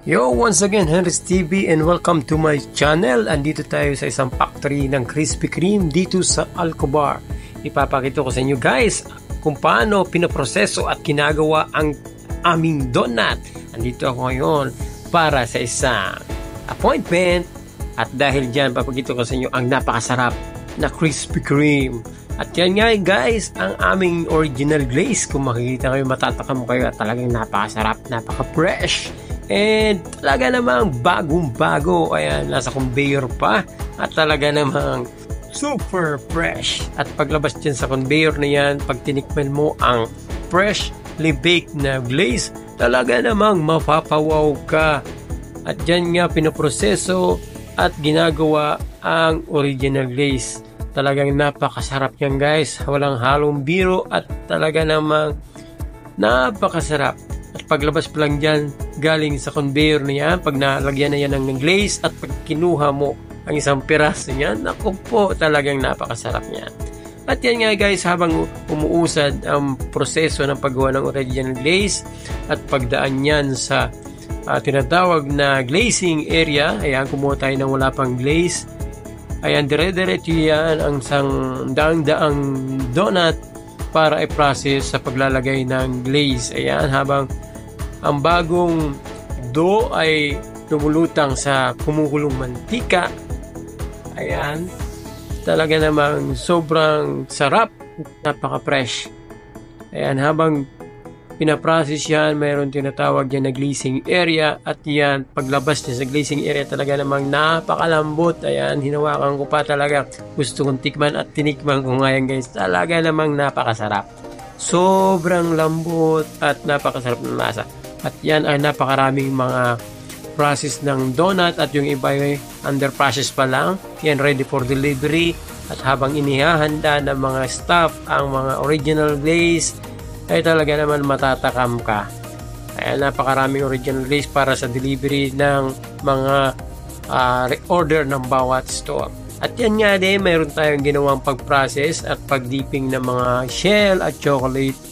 Yo, once again, Henry's TV and welcome to my channel. Andito tayo sa isang factory ng Krispy Kreme dito sa Alcobar. Ipapakita ko sa inyo guys kung paano pinaproseso at ginagawa ang aming donut. Andito ako ngayon para sa isang appointment at dahil dyan papakita ko sa inyo ang napakasarap na Krispy Kreme. At yan nga guys, ang aming original glaze. Kung makikita kayo, matatakam kayo at talagang napakasarap, napaka-fresh. And talaga namang bagong-bago. Ayan, nasa conveyor pa. At talaga namang super fresh. At paglabas dyan sa conveyor na yan, pag tinikman mo ang freshly baked na glaze, talaga namang mapapawaw ka. At dyan nga pinoproseso at ginagawa ang original glaze. Talagang napakasarap yan guys. Walang halong biro at talaga namang napakasarap. At paglabas pa lang dyan, galing sa conveyor na yan, pag nalagyan na yan ng glaze at pag kinuha mo ang isang piraso niyan, naku po, talagang napakasarap niyan. At yan nga guys, habang umuusad ang proseso ng paggawa ng original glaze at pagdaan yan sa tinatawag na glazing area, ayan, kumuha tayo ng wala pang glaze. Ayan, dire-diretso yan ang isang daang-daang donut para i-process sa paglalagay ng glaze. Ayan, habang ang bagong dough ay lumulutang sa kumukulong mantika. Ayan, talaga namang sobrang sarap, napaka-fresh. Ayan, habang pinaprocess yan, mayroon tinatawag yan na glazing area. At yan, paglabas niya sa glazing area, talaga namang napakalambot. Ayan, hinawakan ko pa talaga. Gusto kong tikman at tinikman ko ngayon guys. Talaga namang napakasarap. Sobrang lambot at napakasarap na lasa. At yan ay napakaraming mga process ng donut at yung iba ay under process pa lang. Yan ready for delivery. At habang inihahanda ng mga staff ang mga original glaze, ay talaga naman matatakam ka. Ayan, napakaraming original glaze para sa delivery ng mga order ng bawat store. At yan nga din, mayroon tayong ginawang pag-process at pag-dipping ng mga shell at chocolate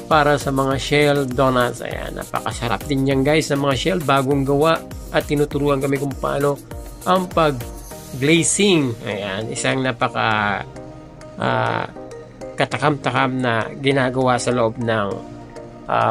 para sa mga shell donuts. Ayan, napakasarap din yan guys ng mga shell, bagong gawa at tinuturuan kami kung paano ang pag-glazing. Ayan, isang napaka katakam-takam na ginagawa sa loob ng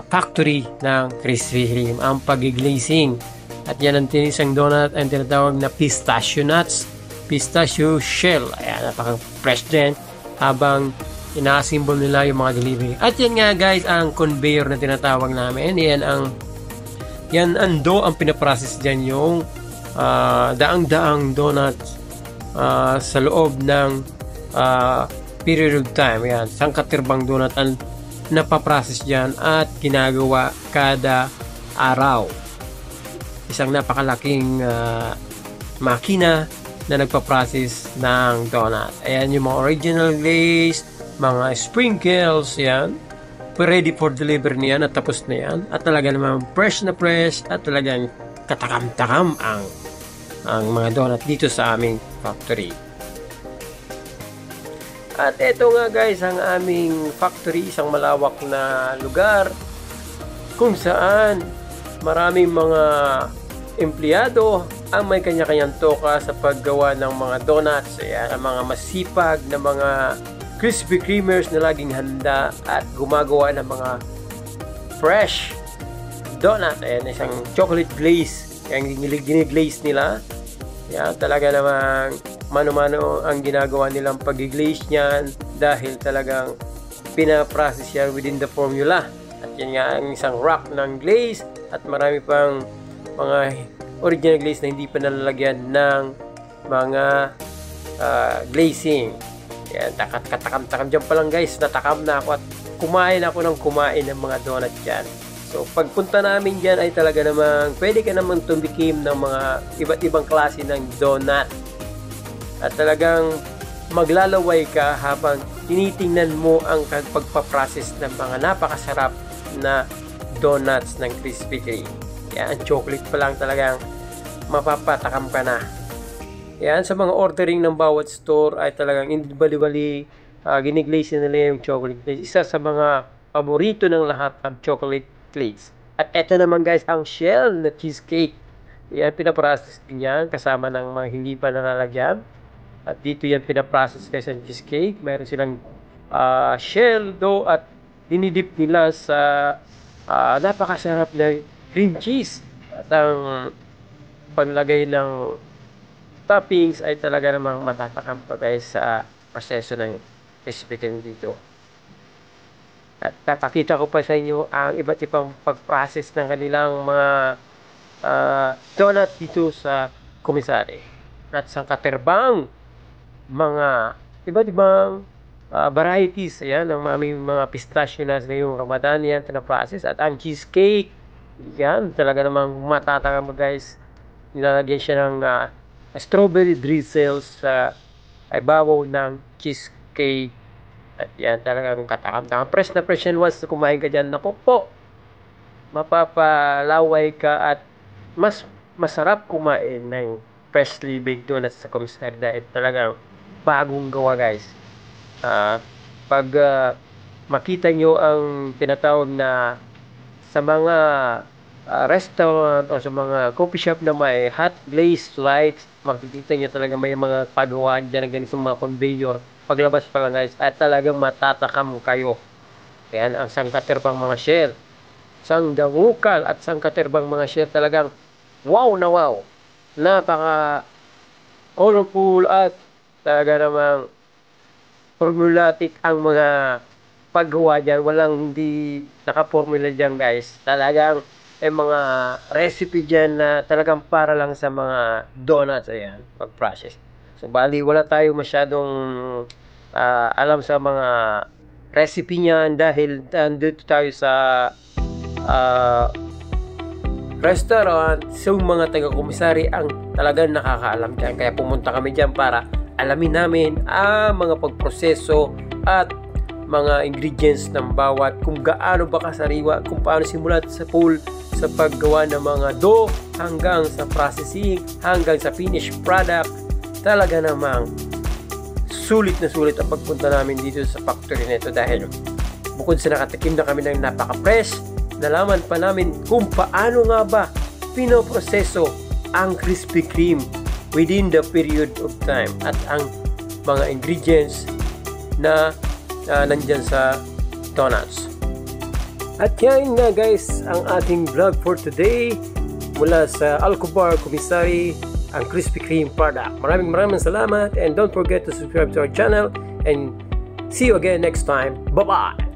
factory ng Krispy Kreme, ang pag-glazing. At yan ang tinisang donut ang tinatawag na pistachio nuts, pistachio shell. Ayan, napaka-fresh din habang ina-assemble nila yung mga delivery. At yan nga guys, ang conveyor na tinatawag namin. Yan ang dough ang pinaprocess dyan, yung daang-daang donuts sa loob ng period of time. Yan, sangkatirbang donut ang napaprocess dyan at ginagawa kada araw. Isang napakalaking makina na nagpaprocess ng donut. Ayan yung mga original glaze, mga sprinkles, yan. Ready for delivery niyan at tapos na yan. At talaga naman fresh na fresh at talagang katakam-takam ang mga donut dito sa aming factory. At eto nga guys, ang aming factory, isang malawak na lugar kung saan maraming mga empleyado ang may kanya-kanyang toka sa paggawa ng mga donuts. Ayan, ang mga masipag na mga Krispy Kremers na laging handa at gumagawa ng mga fresh donut. Ayan, isang chocolate glaze. Ayan, giniglaze nila. Ayan, talaga namang mano-mano ang ginagawa nilang pag-glaze niyan dahil talagang pinaprocess yan within the formula. At yan nga ang isang rack ng glaze at marami pang mga original glaze na hindi pa nalalagyan ng mga glazing. Yan, katakam-takam dyan pa lang guys, natakam na ako at kumain ako ng ng mga donut dyan. So pagpunta namin dyan ay talaga namang pwede ka naman tumikim ng mga iba't ibang klase ng donut. At talagang maglalaway ka habang tinitingnan mo ang pagpaprocess ng mga napakasarap na donuts ng Krispy Kreme. Yan, chocolate pa lang talagang mapapatakam ka na. Yan, sa mga ordering ng bawat store ay talagang hindi bali-bali giniglaze nila yung chocolate glaze. Isa sa mga paborito ng lahat ang chocolate glaze. At eto naman guys, ang shell na cheesecake. Yan, pinaprocess din yan kasama ng mga hindi pa nalalagyan. At dito yan pinaprocess guys ang cheesecake. Meron silang shell dough at dinidip nila sa napakasarap na cream cheese. At ang panlagay ng toppings ay talaga namang matatakam pa guys sa proseso ng Krispy Kreme dito. At papakita ko pa sa inyo ang iba't ibang pag-process ng kanilang mga donut dito sa Comisarie. At sa katerbang mga iba't ibang varieties. Ayan, ang mga pistachio na ngayong Ramadan yan na process. At ang cheesecake, yan, talaga namang matataka mo guys. Nilalagyan siya ng strawberry drizzles sa ibabaw ng cheesecake. At yan, talagang katakam-takam. Fresh na fresh yan once na kumain ka dyan. Naku po, mapapalaway ka at mas masarap kumain ng freshly baked donuts sa Comisarie dahil talagang bagong gawa guys. Pag makita nyo ang tinatawag na sa mga restaurant o sa mga coffee shop na may hot glazed lights, makikita nyo talaga may mga pagawaan dyan ng ganitong mga conveyor. Paglabas pa lang guys, at talagang matatakam kayo. Ayan, ang sangkaterbang mga shell. Sangdangukal at sangkaterbang mga shell talagang wow na wow. Napaka colorful at talaga namang formulatic ang mga paggawa dyan. Walang hindi nakapormula dyan guys. Talagang mga recipe dyan na talagang para lang sa mga donuts. Ayan, pag-process. So bali wala tayo masyadong alam sa mga recipe niyan dahil dito tayo sa restaurant. So mga taga-Comisarie ang talagang nakakaalam dyan. Kaya pumunta kami dyan para alamin namin ang mga pagproseso at mga ingredients ng bawat, kung gaano ba kasariwa, kung paano simulat sa pool sa paggawa ng mga dough hanggang sa processing, hanggang sa finished product. Talaga namang sulit na sulit ang pagpunta namin dito sa factory nito dahil bukod sa nakatikim na kami ng napaka-fresh, nalaman pa namin kung paano nga ba pinoproseso ang Krispy Kreme within the period of time at ang mga ingredients na nandyan sa donuts. At yan nga guys ang ating vlog for today mula sa Alcobar Comisarie, ang Krispy Kreme product. Maraming salamat and don't forget to subscribe to our channel and see you again next time. Bye-bye!